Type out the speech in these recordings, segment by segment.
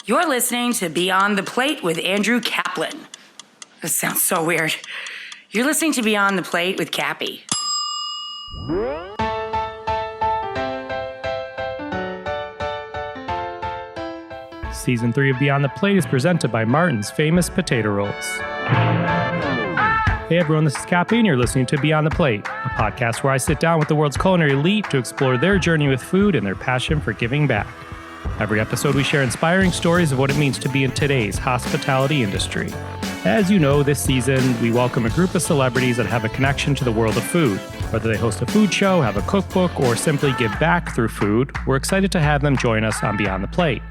You're listening to Beyond the Plate with Andrew Kaplan. This sounds so weird. You're listening to Beyond the Plate with Cappy. Season 3 of Beyond the Plate is presented by Martin's Famous Potato Rolls. Hey everyone, this is Cappy and you're listening to Beyond the Plate, a podcast where I sit down with the world's culinary elite to explore their journey with food and their passion for giving back. Every episode we share inspiring stories of what it means to be in today's hospitality industry. As you know, this season we welcome a group of celebrities that have a connection to the world of food. Whether they host a food show, have a cookbook, or simply give back through food, we're excited to have them join us on Beyond the Plate.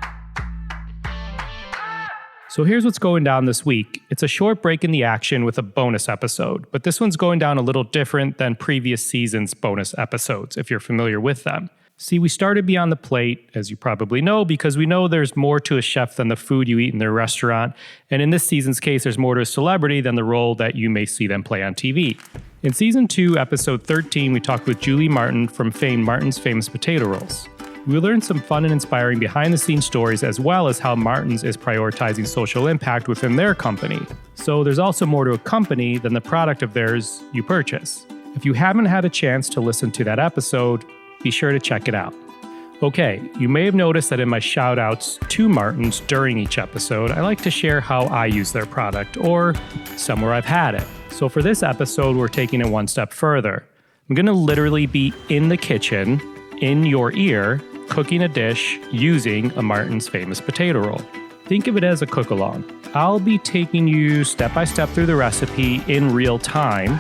So here's what's going down this week. It's a short break in the action with a bonus episode, but this one's going down a little different than previous season's bonus episodes, if you're familiar with them. See, we started Beyond the Plate, as you probably know, because we know there's more to a chef than the food you eat in their restaurant, and in this season's case, there's more to a celebrity than the role that you may see them play on TV. In Season 2, Episode 13, we talked with Julie Martin from famed Martin's Famous Potato Rolls. We learned some fun and inspiring behind-the-scenes stories as well as how Martin's is prioritizing social impact within their company. So there's also more to a company than the product of theirs you purchase. If you haven't had a chance to listen to that episode, be sure to check it out. Okay, you may have noticed that in my shout-outs to Martin's during each episode, I like to share how I use their product or somewhere I've had it. So for this episode, we're taking it one step further. I'm going to literally be in the kitchen, in your ear, cooking a dish using a Martin's Famous Potato Roll. Think of it as a cook-along. I'll be taking you step by step through the recipe in real time.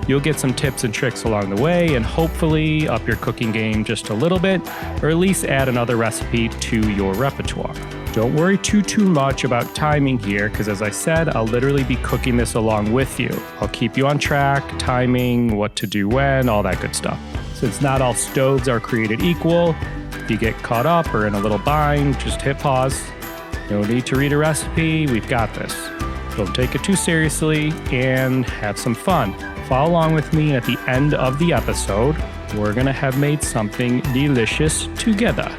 You'll get some tips and tricks along the way and hopefully up your cooking game just a little bit, or at least add another recipe to your repertoire. Don't worry too much about timing here, because as I said, I'll literally be cooking this along with you. I'll keep you on track, timing, what to do when, all that good stuff. Since not all stoves are created equal, if you get caught up or in a little bind, just hit pause. No need to read a recipe, we've got this. Don't take it too seriously and have some fun. Follow along with me, and at the end of the episode, we're gonna have made something delicious together.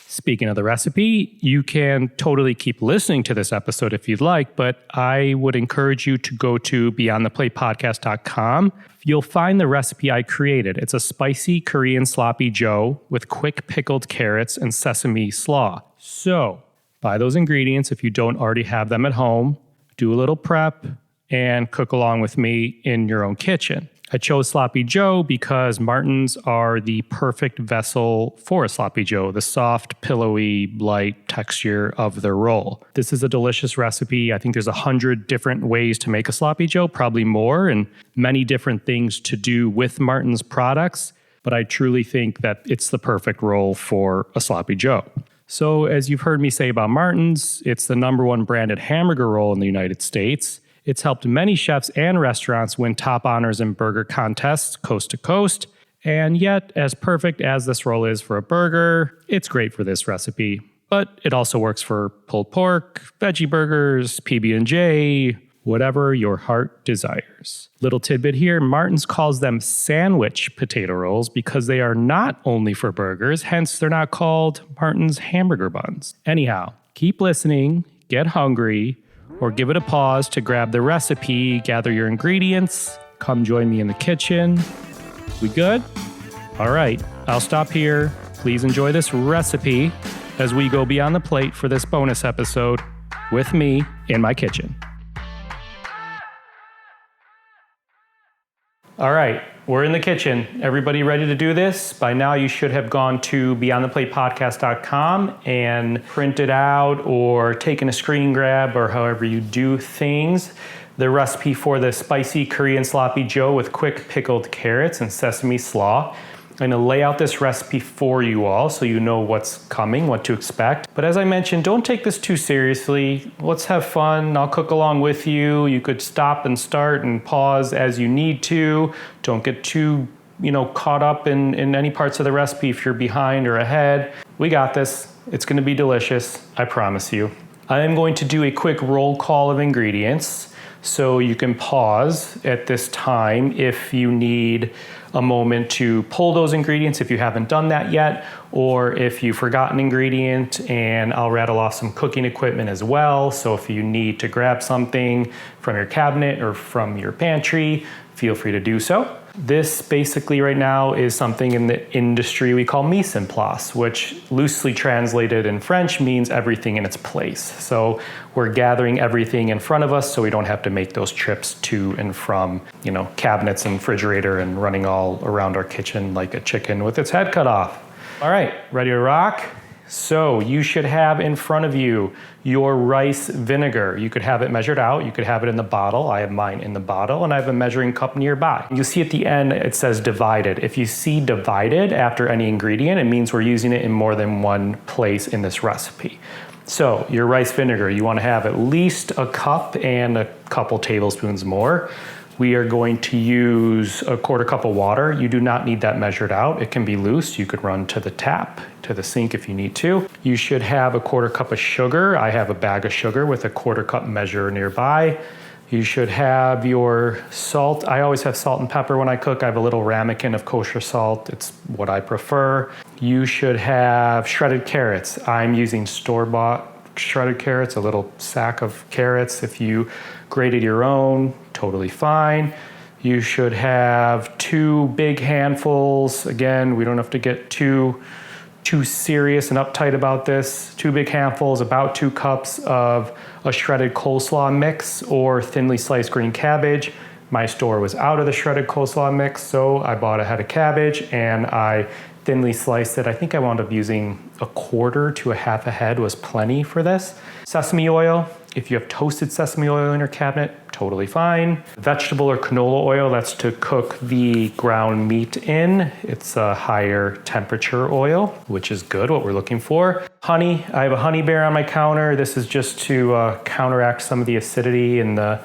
Speaking of the recipe, you can totally keep listening to this episode if you'd like, but I would encourage you to go to beyondtheplatepodcast.com. You'll find the recipe I created. It's a spicy Korean sloppy joe with quick pickled carrots and sesame slaw. So, buy those ingredients if you don't already have them at home, do a little prep, and cook along with me in your own kitchen. I chose sloppy joe because Martin's are the perfect vessel for a sloppy joe, the soft, pillowy, light texture of their roll. This is a delicious recipe. I think there's 100 different ways to make a sloppy joe, probably more, and many different things to do with Martin's products, but I truly think that it's the perfect roll for a sloppy joe. So as you've heard me say about Martin's, it's the #1 branded hamburger roll in the United States. It's helped many chefs and restaurants win top honors in burger contests coast to coast. And yet, as perfect as this roll is for a burger, it's great for this recipe. But it also works for pulled pork, veggie burgers, PB&J, whatever your heart desires. Little tidbit here, Martin's calls them sandwich potato rolls because they are not only for burgers, hence they're not called Martin's hamburger buns. Anyhow, keep listening, get hungry, or give it a pause to grab the recipe, gather your ingredients, come join me in the kitchen. We good? All right, I'll stop here. Please enjoy this recipe as we go beyond the plate for this bonus episode with me in my kitchen. All right, we're in the kitchen. Everybody ready to do this? By now you should have gone to beyondtheplatepodcast.com and printed out or taken a screen grab or however you do things. The recipe for the spicy Korean sloppy joe with quick pickled carrots and sesame slaw. I'm gonna lay out this recipe for you all so you know what's coming, what to expect. But as I mentioned, don't take this too seriously. Let's have fun. I'll cook along with you. You could stop and start and pause as you need to. Don't get too, caught up in any parts of the recipe if you're behind or ahead. We got this. It's gonna be delicious, I promise you. I am going to do a quick roll call of ingredients. So you can pause at this time if you need a moment to pull those ingredients if you haven't done that yet, or if you forgot an ingredient, and I'll rattle off some cooking equipment as well. So if you need to grab something from your cabinet or from your pantry, feel free to do so. This basically right now is something in the industry we call mise en place, which loosely translated in French means everything in its place. So we're gathering everything in front of us so we don't have to make those trips to and from, cabinets and refrigerator and running all around our kitchen like a chicken with its head cut off. All right, ready to rock? So you should have in front of you your rice vinegar. You could have it measured out. You could have it in the bottle. I have mine in the bottle, and I have a measuring cup nearby. You'll see at the end it says divided. If you see divided after any ingredient, it means we're using it in more than one place in this recipe. So your rice vinegar, you want to have at least a cup and a couple tablespoons more. We are going to use a quarter cup of water. You do not need that measured out. It can be loose. You could run to the tap, to the sink if you need to. You should have a quarter cup of sugar. I have a bag of sugar with a quarter cup measure nearby. You should have your salt. I always have salt and pepper when I cook. I have a little ramekin of kosher salt. It's what I prefer. You should have shredded carrots. I'm using store-bought shredded carrots, a little sack of carrots. If you grated your own, totally fine. You should have 2 big handfuls. Again, we don't have to get too serious and uptight about this. 2 big handfuls, about 2 cups of a shredded coleslaw mix or thinly sliced green cabbage. My store was out of the shredded coleslaw mix, so I bought a head of cabbage and I thinly sliced it. I think I wound up using a quarter to a half a head was plenty for this. Sesame oil. If you have toasted sesame oil in your cabinet, totally fine. Vegetable or canola oil, that's to cook the ground meat in. It's a higher temperature oil, which is good, what we're looking for. Honey, I have a honey bear on my counter. This is just to counteract some of the acidity in the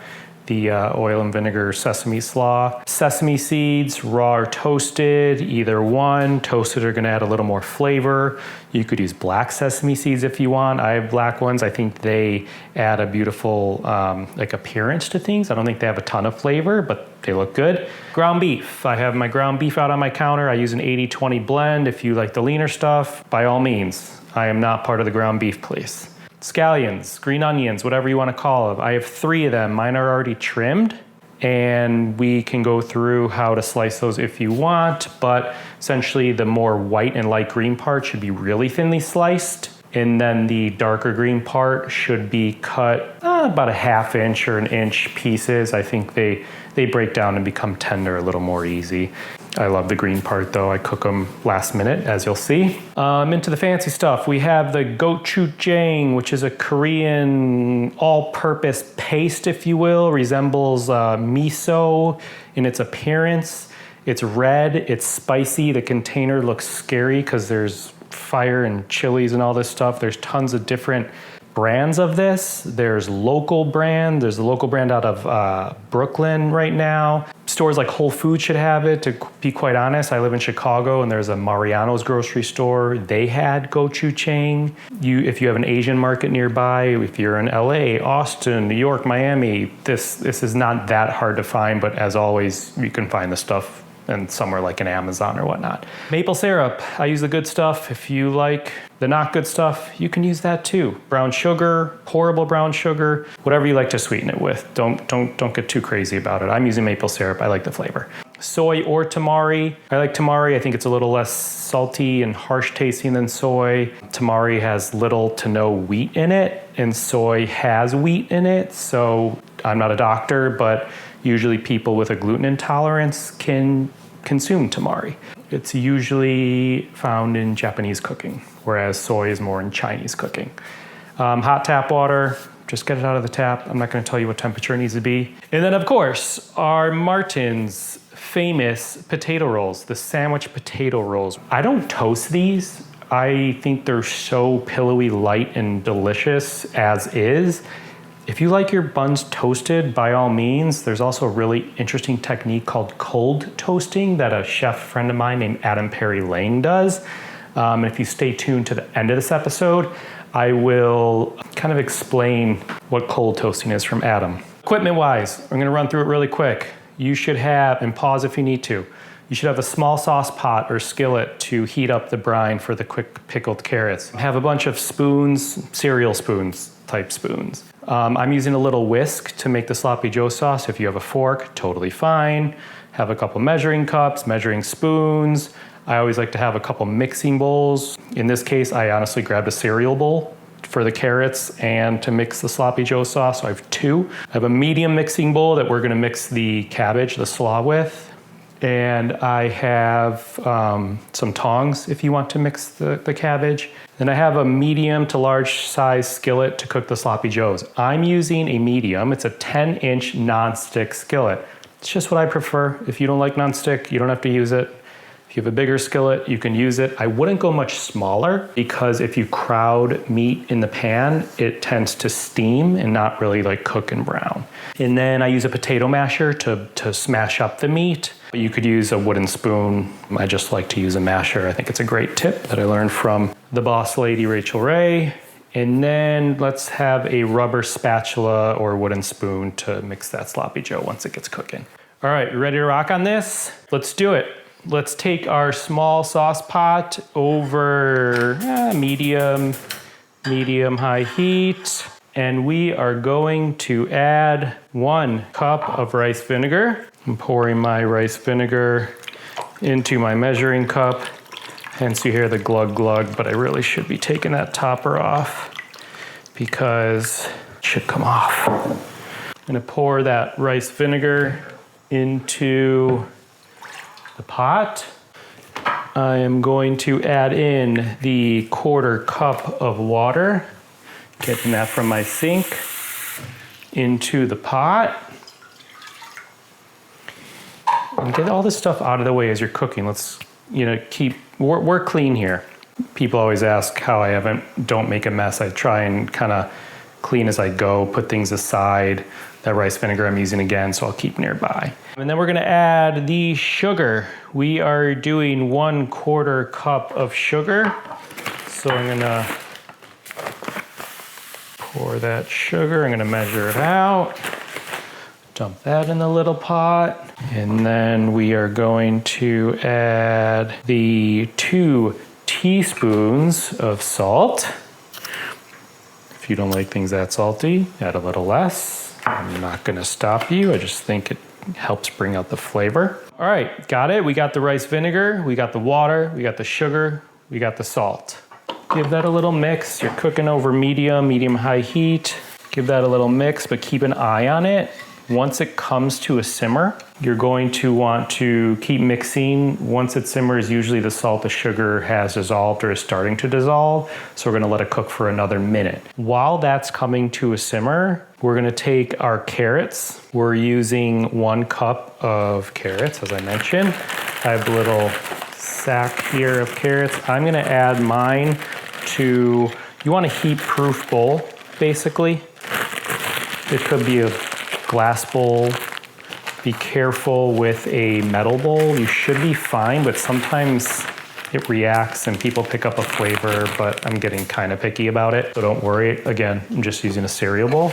oil and vinegar sesame slaw. Sesame seeds, raw or toasted, either one. Toasted are gonna add a little more flavor. You could use black sesame seeds if you want. I have black ones. I think they add a beautiful appearance to things. I don't think they have a ton of flavor, but they look good. Ground beef. I have my ground beef out on my counter. I use an 80-20 blend. If you like the leaner stuff, by all means. I am not part of the ground beef place. Scallions, green onions, whatever you want to call them. I have 3 of them. Mine are already trimmed, and we can go through how to slice those if you want, but essentially the more white and light green part should be really thinly sliced, and then the darker green part should be cut about a 1/2 inch or 1 inch pieces. I think they break down and become tender a little more easy. I love the green part though. I cook them last minute, as you'll see. Into the fancy stuff. We have the gochujang, which is a Korean all-purpose paste, if you will. Resembles miso in its appearance. It's red, it's spicy. The container looks scary because there's fire and chilies and all this stuff. There's tons of different brands of this. There's local brand. There's a local brand out of Brooklyn right now. Stores like Whole Foods should have it. To be quite honest, I live in Chicago and there's a Mariano's grocery store. They had gochujang. If you have an Asian market nearby, if you're in LA, Austin, New York, Miami, this is not that hard to find, but as always, you can find the stuff and somewhere like an Amazon or whatnot. Maple syrup, I use the good stuff. If you like the not good stuff, you can use that too. Brown sugar, pourable brown sugar, whatever you like to sweeten it with. Don't get too crazy about it. I'm using maple syrup, I like the flavor. Soy or tamari, I like tamari. I think it's a little less salty and harsh tasting than soy. Tamari has little to no wheat in it, and soy has wheat in it. So I'm not a doctor, but usually people with a gluten intolerance can consume tamari. It's usually found in Japanese cooking, whereas soy is more in Chinese cooking. Hot tap water, just get it out of the tap. I'm not going to tell you what temperature it needs to be. And then, of course, our Martin's famous potato rolls, the sandwich potato rolls. I don't toast these. I think they're so pillowy, light, and delicious as is. If you like your buns toasted, by all means. There's also a really interesting technique called cold toasting that a chef friend of mine named Adam Perry Lane does. And if you stay tuned to the end of this episode, I will kind of explain what cold toasting is from Adam. Equipment-wise, I'm gonna run through it really quick. You should have, and pause if you need to, You should have a small sauce pot or skillet to heat up the brine for the quick pickled carrots. Have a bunch of spoons, cereal spoons type spoons. I'm using a little whisk to make the sloppy joe sauce. If you have a fork, totally fine. Have a couple measuring cups, measuring spoons. I always like to have a couple mixing bowls. In this case, I honestly grabbed a cereal bowl for the carrots and to mix the sloppy joe sauce. So I have two. I have a medium mixing bowl that we're gonna mix the cabbage, the slaw with. And I have some tongs if you want to mix the cabbage. Then I have a medium to large size skillet to cook the sloppy joes. I'm using a medium. It's a 10-inch nonstick skillet. It's just what I prefer. If you don't like nonstick, you don't have to use it. If you have a bigger skillet, you can use it. I wouldn't go much smaller because if you crowd meat in the pan, it tends to steam and not really like cook and brown. And then I use a potato masher to smash up the meat. You could use a wooden spoon. I just like to use a masher. I think it's a great tip that I learned from the boss lady, Rachel Ray. And then let's have a rubber spatula or wooden spoon to mix that sloppy joe once it gets cooking. All right, you ready to rock on this? Let's do it. Let's take our small sauce pot over medium high heat. And we are going to add 1 cup of rice vinegar. I'm pouring my rice vinegar into my measuring cup. Hence you hear the glug glug, but I really should be taking that topper off because it should come off. I'm gonna pour that rice vinegar into the pot. I am going to add in the 1/4 cup of water, getting that from my sink into the pot. And get all this stuff out of the way as you're cooking. Let's, we're clean here. People always ask how I don't make a mess. I try and kind of clean as I go, put things aside. That rice vinegar I'm using again, so I'll keep nearby. And then we're gonna add the sugar. We are doing 1/4 cup of sugar. So I'm gonna pour that sugar. I'm gonna measure it out. Dump that in the little pot. And then we are going to add the 2 teaspoons of salt. If you don't like things that salty, add a little less. I'm not gonna stop you. I just think it helps bring out the flavor. All right, got it. We got the rice vinegar, we got the water, we got the sugar, we got the salt. Give that a little mix. You're cooking over medium high heat. Give that a little mix, but keep an eye on it. Once it comes to a simmer, you're going to want to keep mixing. Once it simmers, usually the salt, the sugar has dissolved or is starting to dissolve. So we're gonna let it cook for another minute. While that's coming to a simmer, we're gonna take our carrots. We're using 1 cup of carrots, as I mentioned. I have a little sack here of carrots. I'm gonna add mine to, you want a heat-proof bowl, basically. It could be a glass bowl. Be careful with a metal bowl. You should be fine, but sometimes it reacts and people pick up a flavor, but I'm getting kind of picky about it. So don't worry. Again, I'm just using a cereal bowl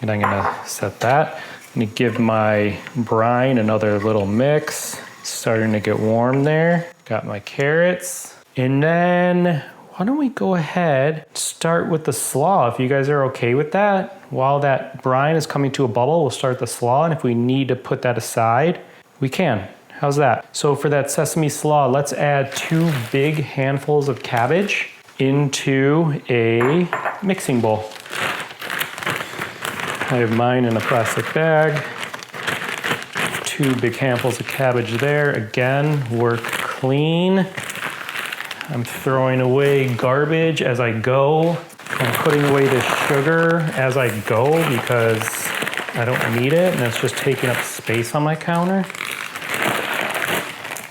and I'm gonna set that. I'm gonna give my brine another little mix. It's starting to get warm there. Got my carrots. And then why don't we go ahead, start with the slaw, if you guys are okay with that. While that brine is coming to a bubble, we'll start the slaw, and if we need to put that aside, we can. How's that? So for that sesame slaw, let's add 2 big handfuls of cabbage into a mixing bowl. I have mine in a plastic bag. 2 big handfuls of cabbage there. Again, work clean. I'm throwing away garbage as I go. I'm putting away the sugar as I go because I don't need it and it's just taking up space on my counter.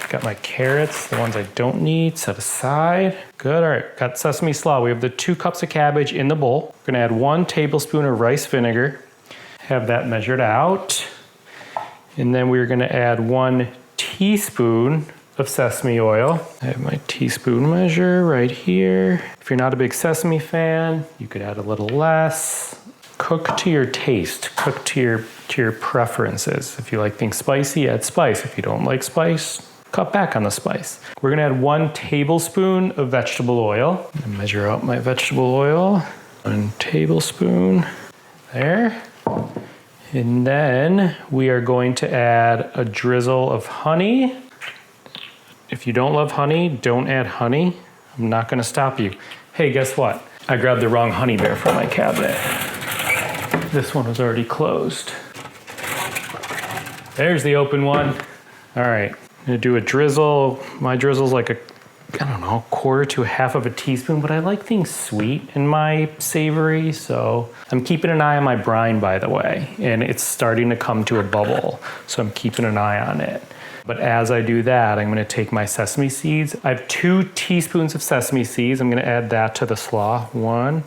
Got my carrots, the ones I don't need, set aside. Good, all right, got sesame slaw. We have the 2 cups of cabbage in the bowl. We're gonna add 1 tablespoon of rice vinegar. Have that measured out. And then we're gonna add 1 teaspoon of sesame oil. I have my teaspoon measure right here. If you're not a big sesame fan, you could add a little less. Cook to your taste, cook to your preferences. If you like things spicy, add spice. If you don't like spice, cut back on the spice. We're gonna add 1 tablespoon of vegetable oil. I'm gonna measure out my vegetable oil. 1 tablespoon there. And then we are going to add a drizzle of honey. If you don't love honey, don't add honey. I'm not gonna stop you. Hey, guess what? I grabbed the wrong honey bear from my cabinet. This one was already closed. There's the open one. All right, I'm gonna do a drizzle. My drizzle's like a, I don't know, 1/4 to 1/2 of a teaspoon, but I like things sweet in my savory, so I'm keeping an eye on my brine, by the way, and it's starting to come to a bubble, so I'm keeping an eye on it. But as I do that, I'm gonna take my sesame seeds. I have 2 teaspoons of sesame seeds. I'm gonna add that to the slaw. 1,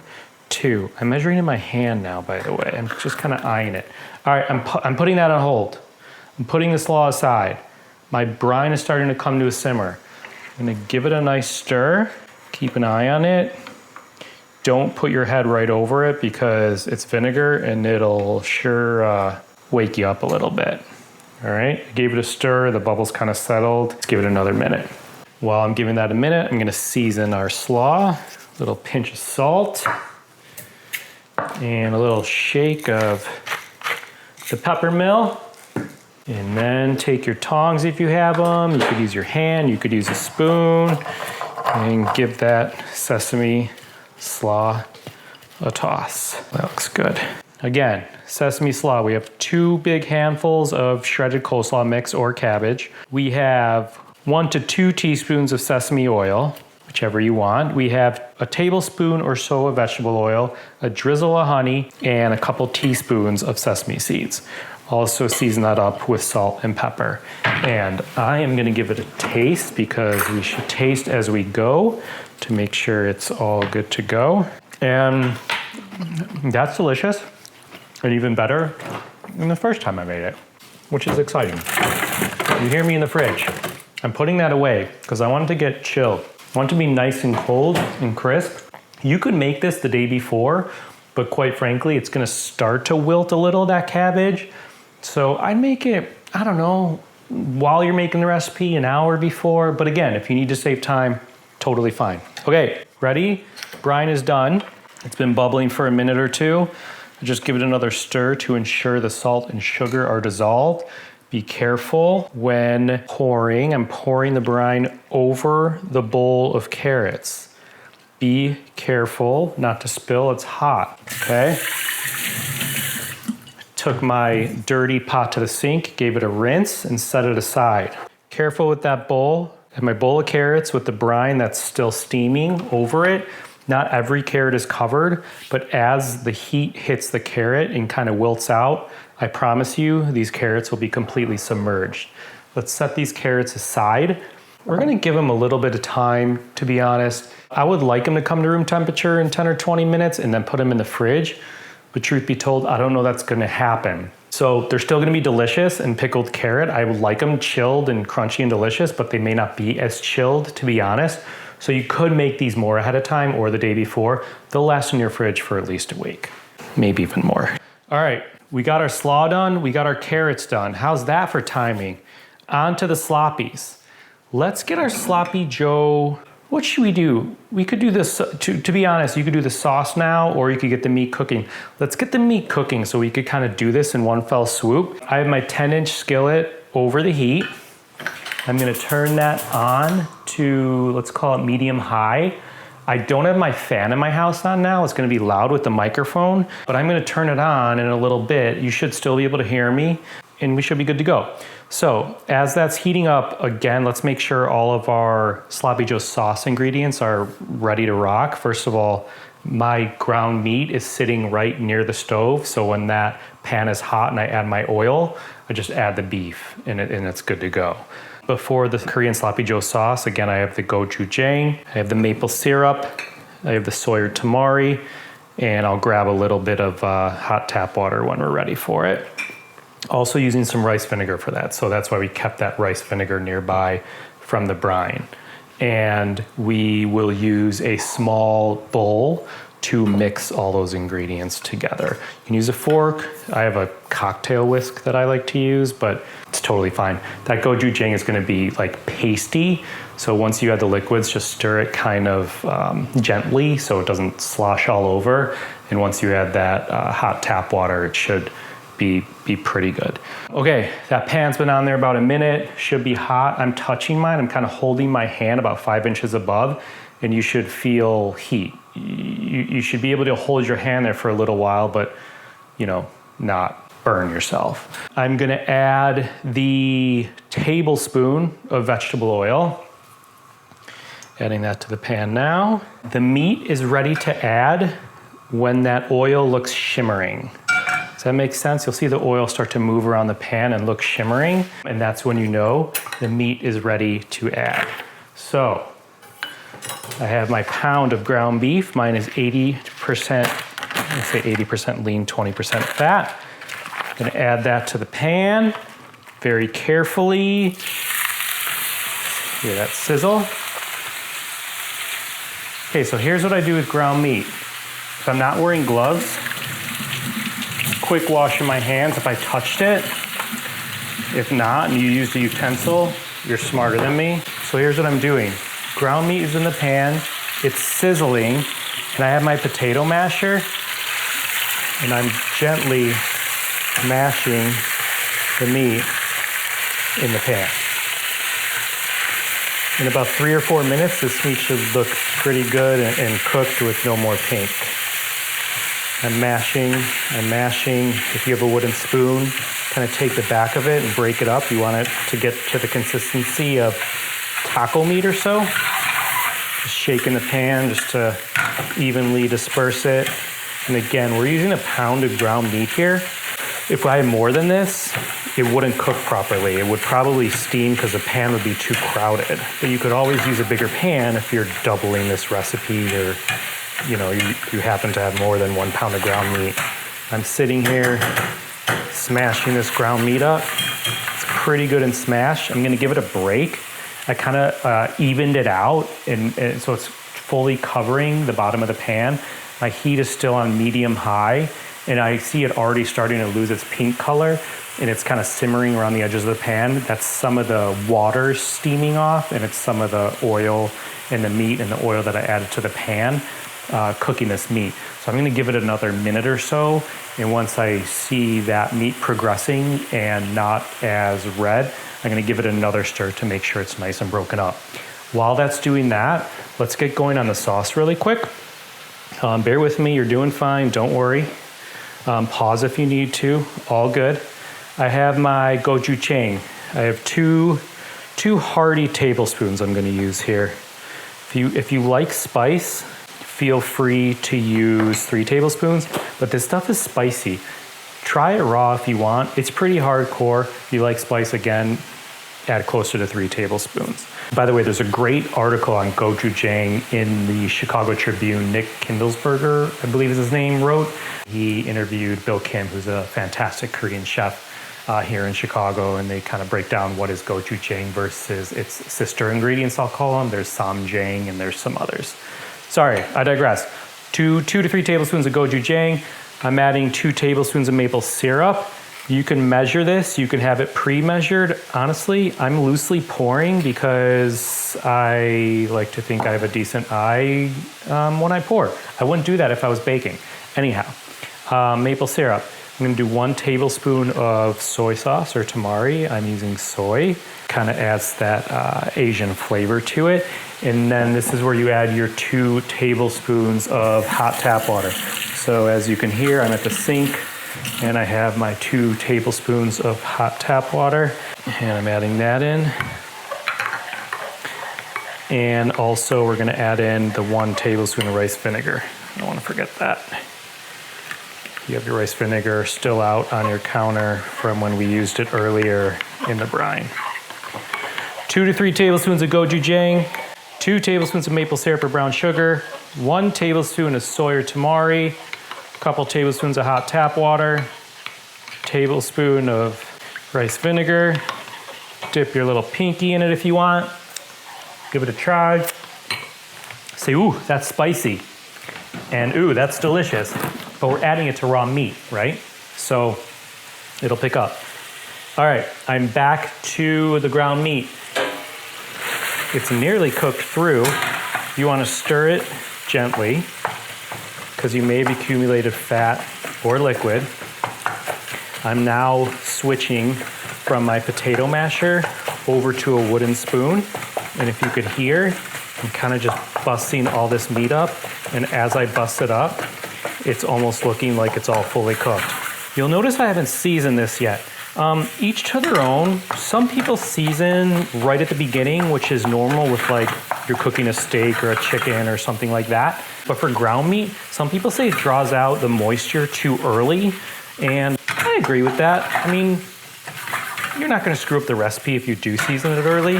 2. I'm measuring in my hand now, by the way. I'm just kind of eyeing it. All right, I'm putting that on hold. I'm putting the slaw aside. My brine is starting to come to a simmer. I'm gonna give it a nice stir. Keep an eye on it. Don't put your head right over it because it's vinegar and it'll sure wake you up a little bit. All right, I gave it a stir, the bubbles kind of settled. Let's give it another minute. While I'm giving that a minute, I'm gonna season our slaw. A little pinch of salt and a little shake of the pepper mill. And then take your tongs if you have them. You could use your hand, you could use a spoon, and give that sesame slaw a toss. That looks good. Again, sesame slaw, we have 2 big handfuls of shredded coleslaw mix or cabbage. We have 1 to 2 teaspoons of sesame oil, whichever you want. We have a tablespoon or so of vegetable oil, a drizzle of honey, and a couple teaspoons of sesame seeds. Also season that up with salt and pepper. And I am gonna give it a taste because we should taste as we go to make sure it's all good to go. And that's delicious and even better than the first time I made it, which is exciting. You hear me in the fridge. I'm putting that away because I want it to get chilled. I want it to be nice and cold and crisp. You could make this the day before, but quite frankly, it's gonna start to wilt a little, that cabbage. So I'd make it, I don't know, while you're making the recipe, an hour before. But again, if you need to save time, totally fine. Okay, ready? Brine is done. It's been bubbling for a minute or 2. Just give it another stir to ensure the salt and sugar are dissolved. Be careful when pouring. I'm pouring the brine over the bowl of carrots. Be careful not to spill, it's hot, okay? Took my dirty pot to the sink, gave it a rinse, and set it aside. Careful with that bowl. I have my bowl of carrots with the brine that's still steaming over it. Not every carrot is covered, but as the heat hits the carrot and kind of wilts out, I promise you these carrots will be completely submerged. Let's set these carrots aside. We're gonna give them a little bit of time, to be honest. I would like them to come to room temperature in 10 or 20 minutes and then put them in the fridge. But truth be told, I don't know that's gonna happen. So they're still gonna be delicious and pickled carrot. I would like them chilled and crunchy and delicious, but they may not be as chilled, to be honest. So you could make these more ahead of time or the day before. They'll last in your fridge for at least a week, maybe even more. All right, we got our slaw done, we got our carrots done. How's that for timing? On to the sloppies. Let's get our sloppy Joe. What should we do? We could do this, to be honest, you could do the sauce now or you could get the meat cooking. Let's get the meat cooking so we could kind of do this in one fell swoop. I have my 10-inch skillet over the heat. I'm gonna turn that on to, let's call it medium high. I don't have my fan in my house on now. It's gonna be loud with the microphone, but I'm gonna turn it on in a little bit. You should still be able to hear me and we should be good to go. So as that's heating up, again, let's make sure all of our Sloppy Joe sauce ingredients are ready to rock. First of all, my ground meat is sitting right near the stove. So when that pan is hot and I add my oil, I just add the beef and it's good to go. Before the Korean Sloppy Joe sauce, again, I have the gochujang, I have the maple syrup, I have the soy tamari, and I'll grab a little bit of hot tap water when we're ready for it. Also using some rice vinegar for that. So that's why we kept that rice vinegar nearby from the brine. And we will use a small bowl to mix all those ingredients together. You can use a fork. I have a cocktail whisk that I like to use, but it's totally fine. That gochujang is gonna be like pasty. So once you add the liquids, just stir it kind of gently so it doesn't slosh all over. And once you add that hot tap water, it should be pretty good. Okay, that pan's been on there about a minute, should be hot. I'm touching mine, I'm kind of holding my hand about 5 inches above, and you should feel heat. You should be able to hold your hand there for a little while, but not burn yourself. I'm gonna add the tablespoon of vegetable oil. Adding that to the pan now. The meat is ready to add when that oil looks shimmering. Does that make sense? You'll see the oil start to move around the pan and look shimmering, and that's when you know the meat is ready to add. So, I have my pound of ground beef. Mine is 80%, let's say 80% lean, 20% fat. I'm gonna add that to the pan very carefully. Hear that sizzle? Okay, so here's what I do with ground meat. If I'm not wearing gloves, quick wash of my hands if I touched it. If not, and you used a utensil, you're smarter than me. So here's what I'm doing. Ground meat is in the pan, it's sizzling, and I have my potato masher, and I'm gently mashing the meat in the pan. In about 3 or 4 minutes, this meat should look pretty good and cooked with no more pink. I'm mashing. If you have a wooden spoon, kind of take the back of it and break it up. You want it to get to the consistency of taco meat or so. Just shake in the pan just to evenly disperse it. And again, we're using a pound of ground meat here. If I had more than this, it wouldn't cook properly. It would probably steam because the pan would be too crowded. But you could always use a bigger pan if you're doubling this recipe or you happen to have more than 1 pound of ground meat. I'm sitting here smashing this ground meat up. It's pretty good and smashed. I'm gonna give it a break. I kind of evened it out and so it's fully covering the bottom of the pan. My heat is still on medium high and I see it already starting to lose its pink color and it's kind of simmering around the edges of the pan. That's some of the water steaming off and it's some of the oil and the meat and the oil that I added to the pan cooking this meat. So I'm gonna give it another minute or so, and once I see that meat progressing and not as red, I'm gonna give it another stir to make sure it's nice and broken up. While that's doing that, let's get going on the sauce really quick. Bear with me, you're doing fine, don't worry. Pause if you need to, all good. I have my gochujang. I have two hearty tablespoons I'm gonna use here. If you like spice, feel free to use 3 tablespoons, but this stuff is spicy. Try it raw if you want. It's pretty hardcore. If you like spice, again, add closer to 3 tablespoons. By the way, there's a great article on gochujang in the Chicago Tribune. Nick Kindlesberger, I believe is his name, wrote. He interviewed Bill Kim, who's a fantastic Korean chef here in Chicago, and they kind of break down what is gochujang versus its sister ingredients, I'll call them. There's samjang and there's some others. Sorry, I digress. 2 to 3 tablespoons of gochujang. I'm adding 2 tablespoons of maple syrup. You can measure this, you can have it pre-measured. Honestly, I'm loosely pouring because I like to think I have a decent eye when I pour. I wouldn't do that if I was baking. Anyhow, maple syrup. I'm gonna do 1 tablespoon of soy sauce or tamari. I'm using soy. Kind of adds that Asian flavor to it. And then this is where you add your 2 tablespoons of hot tap water. So as you can hear, I'm at the sink and I have my 2 tablespoons of hot tap water and I'm adding that in. And also we're gonna add in the 1 tablespoon of rice vinegar. I don't wanna forget that. You have your rice vinegar still out on your counter from when we used it earlier in the brine. 2 to 3 tablespoons of gochujang, 2 tablespoons of maple syrup or brown sugar, 1 tablespoon of soy or tamari, a couple tablespoons of hot tap water, tablespoon of rice vinegar. Dip your little pinky in it if you want. Give it a try. Say, ooh, that's spicy. And ooh, that's delicious. But we're adding it to raw meat, right? So it'll pick up. All right, I'm back to the ground meat. It's nearly cooked through. You want to stir it gently because you may have accumulated fat or liquid. I'm now switching from my potato masher over to a wooden spoon. And if you could hear, I'm kind of just busting all this meat up. And as I bust it up, it's almost looking like it's all fully cooked. You'll notice I haven't seasoned this yet. Each to their own. Some people season right at the beginning, which is normal with like you're cooking a steak or a chicken or something like that. But for ground meat, some people say it draws out the moisture too early. And I agree with that. I mean, you're not going to screw up the recipe if you do season it early.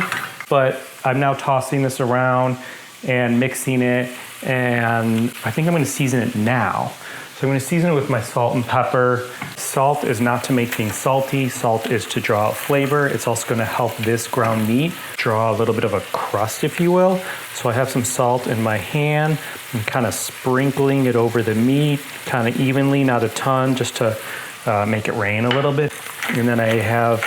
But I'm now tossing this around and mixing it. And I think I'm going to season it now. So I'm going to season it with my salt and pepper. Salt is not to make things salty. Salt is to draw out flavor. It's also going to help this ground meat draw a little bit of a crust, if you will. So I have some salt in my hand. I'm kind of sprinkling it over the meat, kind of evenly, not a ton, just to make it rain a little bit. And then I have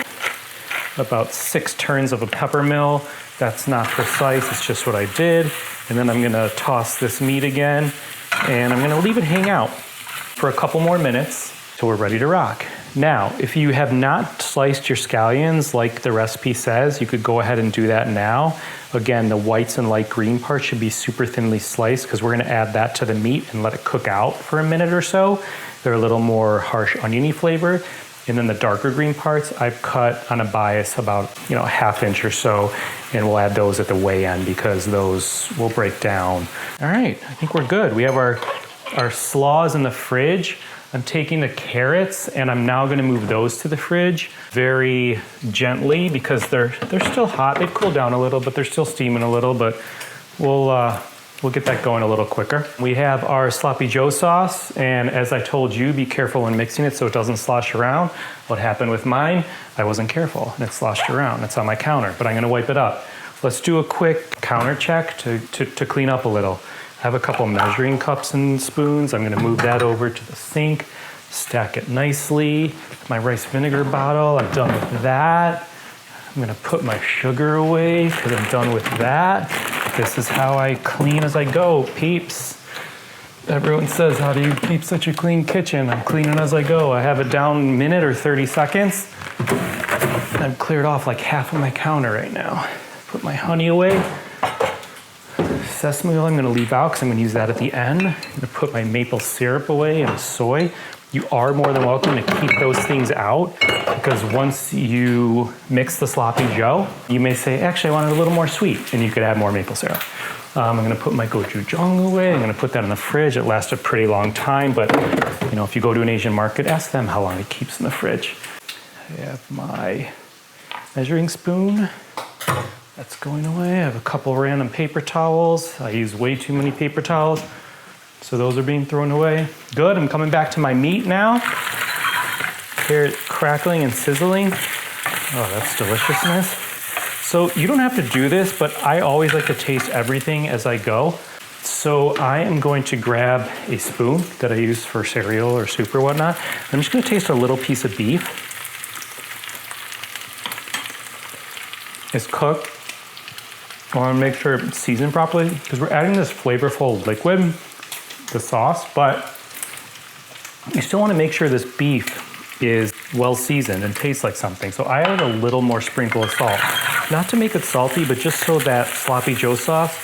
about 6 turns of a pepper mill. That's not precise, it's just what I did. And then I'm going to toss this meat again, and I'm going to leave it hang out for a couple more minutes till we're ready to rock. Now, if you have not sliced your scallions like the recipe says, you could go ahead and do that now. Again, the whites and light green parts should be super thinly sliced because we're going to add that to the meat and let it cook out for a minute or so. They're a little more harsh oniony flavor. And then the darker green parts, I've cut on a bias about, a ½ inch or so, and we'll add those at the weigh end because those will break down. All right, I think we're good. We have our slaws in the fridge. I'm taking the carrots and I'm now going to move those to the fridge very gently because they're still hot. They've cooled down a little, but they're still steaming a little, but we'll get that going a little quicker. We have our sloppy joe sauce, and as I told you, be careful when mixing it so it doesn't slosh around. What happened with mine, I wasn't careful and it sloshed around. It's on my counter, but I'm going to wipe it up. Let's do a quick counter check to clean up a little. I have a couple measuring cups and spoons. I'm going to move that over to the sink, stack it nicely. My rice vinegar bottle, I'm done with that. I'm going to put my sugar away because I'm done with that. This is how I clean as I go, peeps. Everyone says, how do you keep such a clean kitchen? I'm cleaning as I go. I have it down a minute or 30 seconds. I've cleared off like half of my counter right now. Put my honey away. Sesame oil I'm going to leave out because I'm going to use that at the end. I'm going to put my maple syrup away and soy. You are more than welcome to keep those things out because once you mix the sloppy joe, you may say, actually, I want it a little more sweet, and you could add more maple syrup. I'm going to put my gochujang away. I'm going to put that in the fridge. It lasts a pretty long time, but if you go to an Asian market, ask them how long it keeps in the fridge. I have my measuring spoon. That's going away. I have a couple random paper towels. I use way too many paper towels, so those are being thrown away. Good, I'm coming back to my meat now. Hear it crackling and sizzling. Oh, that's deliciousness. So you don't have to do this, but I always like to taste everything as I go. So I am going to grab a spoon that I use for cereal or soup or whatnot. I'm just going to taste a little piece of beef. It's cooked. I want to make sure it's seasoned properly because we're adding this flavorful liquid, the sauce, but you still want to make sure this beef is well seasoned and tastes like something. So I added a little more sprinkle of salt, not to make it salty, but just so that sloppy joe sauce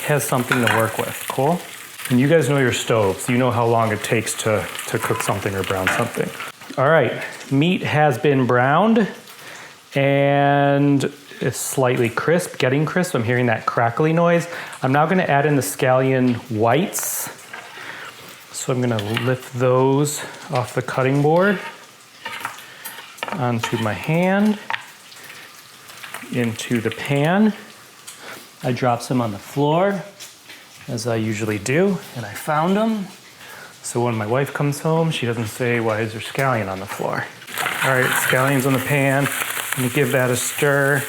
has something to work with. Cool? And you guys know your stoves. You know how long it takes to cook something or brown something. All right, meat has been browned and it's slightly crisp, getting crisp. I'm hearing that crackly noise. I'm now going to add in the scallion whites. So I'm going to lift those off the cutting board onto my hand, into the pan. I drop some on the floor, as I usually do, and I found them. So when my wife comes home, she doesn't say, why is there scallion on the floor? All right, scallion's on the pan. I'm going to give that a stir.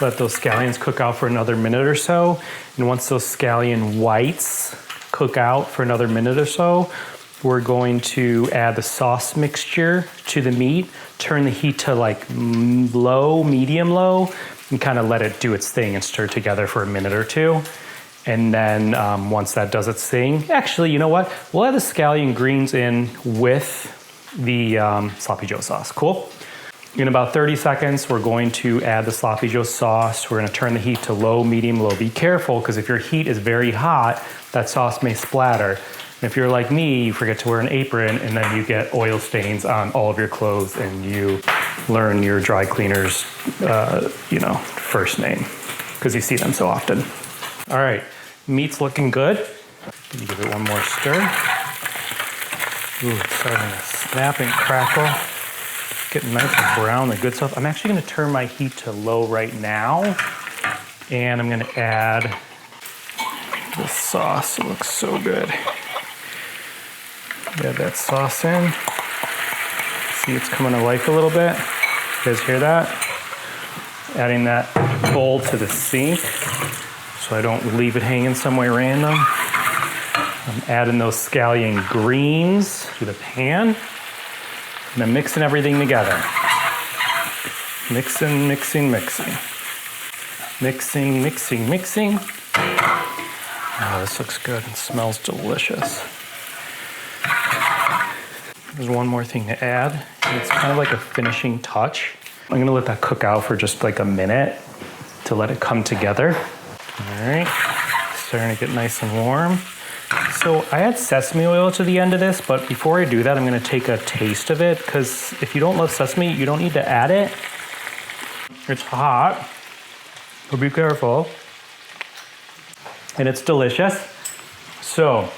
let those scallions cook out for another minute or so. And once those scallion whites cook out for another minute or so, we're going to add the sauce mixture to the meat, turn the heat to like low, medium low, and kind of let it do its thing and stir together for a minute or two. And then once that does its thing, actually, you know what? We'll add the scallion greens in with the sloppy joe sauce. Cool? In about 30 seconds, we're going to add the sloppy joe sauce. We're going to turn the heat to low, medium, low. Be careful, because if your heat is very hot, that sauce may splatter. And if you're like me, you forget to wear an apron, and then you get oil stains on all of your clothes, and you learn your dry cleaner's, first name, because you see them so often. All right, meat's looking good. Let me give it one more stir. Ooh, it's starting to snap and crackle. Getting nice and brown, the good stuff. I'm actually gonna turn my heat to low right now, and I'm gonna add the sauce. It looks so good. Add that sauce in. See, it's coming to life a little bit. You guys hear that? Adding that bowl to the sink so I don't leave it hanging somewhere random. I'm adding those scallion greens to the pan. And I'm mixing everything together. Mixing, mixing, mixing. Mixing, mixing, mixing. Oh, this looks good and smells delicious. There's one more thing to add. It's kind of like a finishing touch. I'm gonna let that cook out for just like a minute to let it come together. All right, starting to get nice and warm. So I add sesame oil to the end of this, but before I do that, I'm gonna take a taste of it, because if you don't love sesame, you don't need to add it. It's hot, so be careful. And it's delicious. So,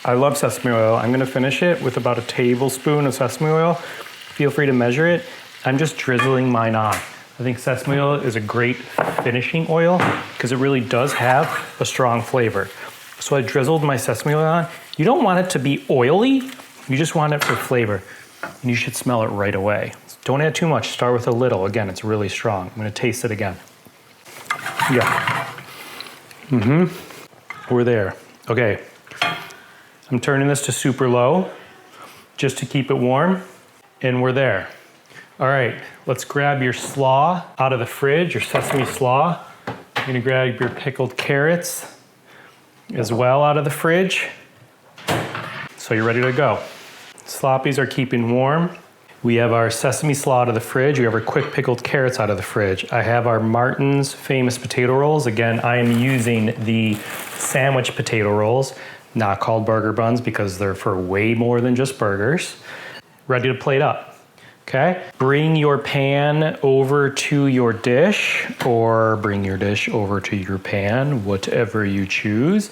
I love sesame oil. I'm gonna finish it with about a tablespoon of sesame oil. Feel free to measure it. I'm just drizzling mine on. I think sesame oil is a great finishing oil because it really does have a strong flavor. So I drizzled my sesame oil on. You don't want it to be oily, you just want it for flavor. And you should smell it right away. Don't add too much, start with a little. Again, it's really strong. I'm gonna taste it again. Yeah. We're there. Okay. I'm turning this to super low just to keep it warm, and we're there. All right, let's grab your slaw out of the fridge, your sesame slaw. You're gonna grab your pickled carrots as well out of the fridge. So you're ready to go. Sloppies are keeping warm. We have our sesame slaw out of the fridge. We have our quick pickled carrots out of the fridge. I have our Martin's famous potato rolls. Again, I am using the sandwich potato rolls, not called burger buns because they're for way more than just burgers. Ready to plate up, okay? Bring your pan over to your dish, or bring your dish over to your pan, whatever you choose.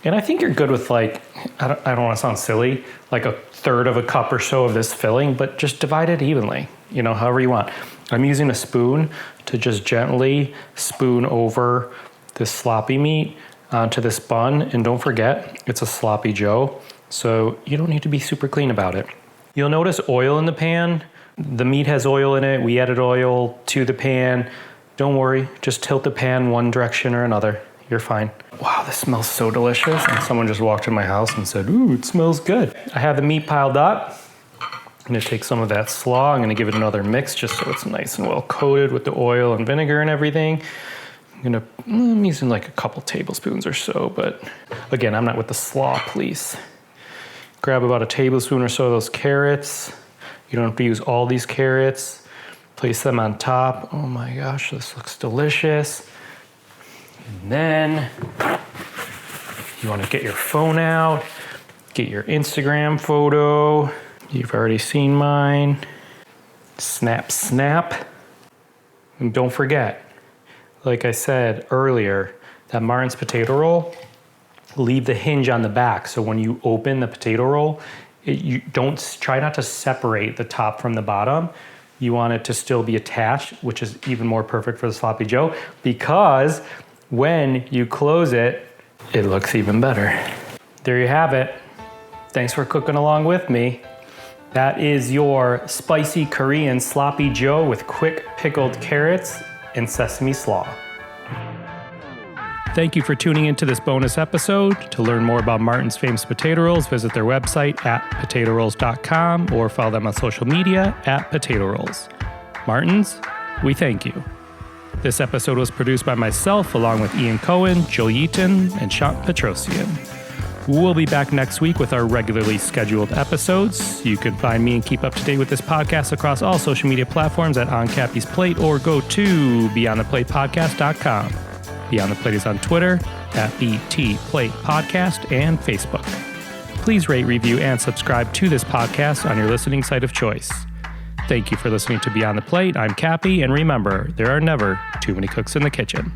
And I think you're good with like, I don't want to sound silly, like a third of a cup or so of this filling, but just divide it evenly, however you want. I'm using a spoon to just gently spoon over this sloppy meat onto this bun. And don't forget, it's a sloppy joe, so you don't need to be super clean about it. You'll notice oil in the pan. The meat has oil in it. We added oil to the pan. Don't worry, just tilt the pan one direction or another. You're fine. Wow, this smells so delicious. And someone just walked in my house and said, ooh, it smells good. I have the meat piled up. I'm gonna take some of that slaw. I'm gonna give it another mix just so it's nice and well coated with the oil and vinegar and everything. I'm using like a couple tablespoons or so, but again, I'm not with the slaw, please. Grab about a tablespoon or so of those carrots. You don't have to use all these carrots. Place them on top. Oh my gosh, this looks delicious. And then you want to get your phone out, get your Instagram photo. You've already seen mine. Snap, snap. And don't forget, like I said earlier, that Martin's potato roll, leave the hinge on the back. So when you open the potato roll, you don't try not to separate the top from the bottom. You want it to still be attached, which is even more perfect for the sloppy joe, because when you close it, it looks even better. There you have it. Thanks for cooking along with me. That is your spicy Korean sloppy joe with quick pickled carrots and sesame slaw. Thank you for tuning into this bonus episode. To learn more about Martin's Famous Potato Rolls, visit their website at potatorolls.com or follow them on social media at Potato Rolls. Martin's, we thank you. This episode was produced by myself along with Ian Cohen, Joel Yeaton, and Shant Petrosian. We'll be back next week with our regularly scheduled episodes. You can find me and keep up to date with this podcast across all social media platforms at On Cappy's Plate or go to beyondtheplatepodcast.com. Beyond the Plate is on Twitter at BT Plate Podcast and Facebook. Please rate, review, and subscribe to this podcast on your listening site of choice. Thank you for listening to Beyond the Plate. I'm Cappy, and remember, there are never too many cooks in the kitchen.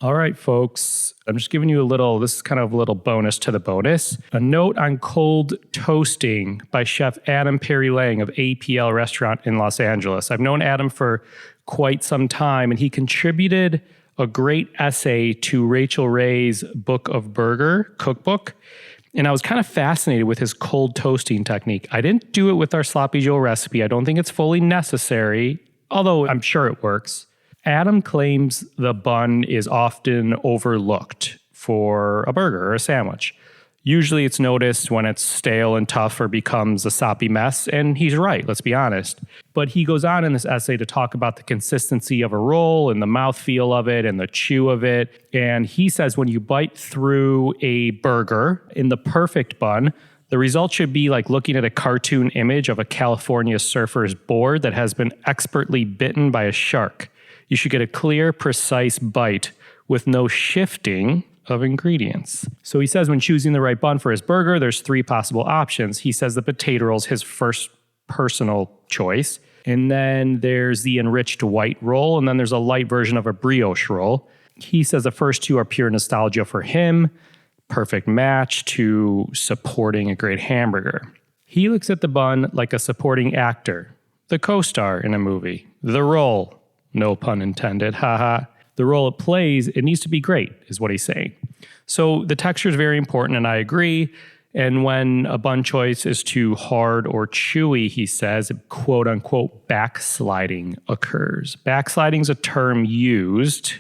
All right, folks, I'm just giving you this is kind of a little bonus to the bonus. A note on cold toasting by Chef Adam Perry Lang of APL Restaurant in Los Angeles. I've known Adam for quite some time, and he contributed a great essay to Rachel Ray's Book of Burger cookbook. And I was kind of fascinated with his cold toasting technique. I didn't do it with our Sloppy Joe recipe. I don't think it's fully necessary, although I'm sure it works. Adam claims the bun is often overlooked for a burger or a sandwich. Usually it's noticed when it's stale and tough or becomes a soppy mess, and he's right, let's be honest. But he goes on in this essay to talk about the consistency of a roll and the mouthfeel of it and the chew of it. And he says when you bite through a burger in the perfect bun, the result should be like looking at a cartoon image of a California surfer's board that has been expertly bitten by a shark. You should get a clear, precise bite with no shifting of ingredients. So he says when choosing the right bun for his burger, there's 3 possible options. He says the potato roll is his first personal choice. And then there's the enriched white roll. And then there's a light version of a brioche roll. He says the first 2 are pure nostalgia for him. Perfect match to supporting a great hamburger. He looks at the bun like a supporting actor, the co-star in a movie, the role. No pun intended, haha. The role it plays, it needs to be great, is what he's saying. So the texture is very important, and I agree. And when a bun choice is too hard or chewy, he says, quote unquote, backsliding occurs. Backsliding is a term used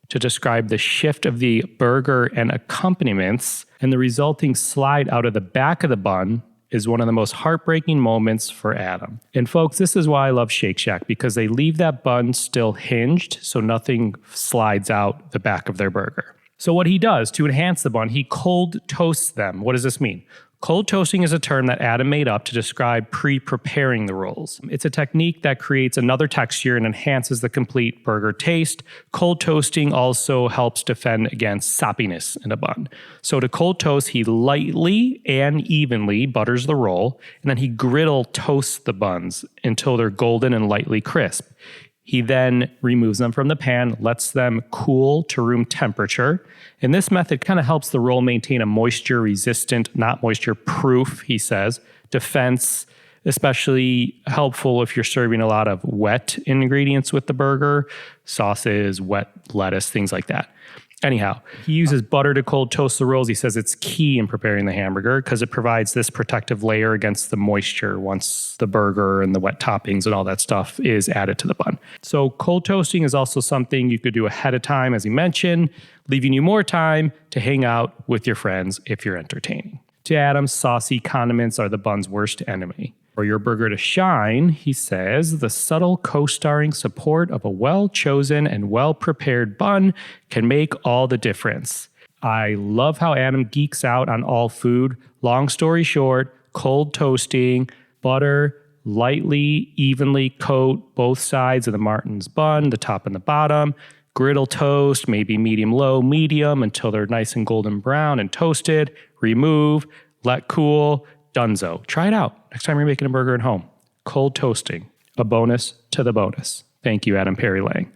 to describe the shift of the burger and accompaniments, and the resulting slide out of the back of the bun is one of the most heartbreaking moments for Adam. And folks, this is why I love Shake Shack, because they leave that bun still hinged so nothing slides out the back of their burger. So what he does to enhance the bun, he cold toasts them. What does this mean? Cold toasting is a term that Adam made up to describe pre-preparing the rolls. It's a technique that creates another texture and enhances the complete burger taste. Cold toasting also helps defend against soppiness in a bun. So to cold toast, he lightly and evenly butters the roll, and then he griddle toasts the buns until they're golden and lightly crisp. He then removes them from the pan, lets them cool to room temperature. And this method kind of helps the roll maintain a moisture-resistant, not moisture-proof, he says, defense, especially helpful if you're serving a lot of wet ingredients with the burger, sauces, wet lettuce, things like that. Anyhow, he uses butter to cold toast the rolls. He says it's key in preparing the hamburger because it provides this protective layer against the moisture once the burger and the wet toppings and all that stuff is added to the bun. So cold toasting is also something you could do ahead of time, as he mentioned, leaving you more time to hang out with your friends if you're entertaining. To Adam, saucy condiments are the bun's worst enemy. For your burger to shine, he says, the subtle co-starring support of a well-chosen and well-prepared bun can make all the difference. I love how Adam geeks out on all food. Long story short, cold toasting, butter, lightly, evenly coat both sides of the Martin's bun, the top and the bottom, griddle toast, maybe medium-low, medium, until they're nice and golden brown and toasted, remove, let cool, Dunzo. Try it out next time you're making a burger at home. Cold toasting, a bonus to the bonus. Thank you, Adam Perry Lang.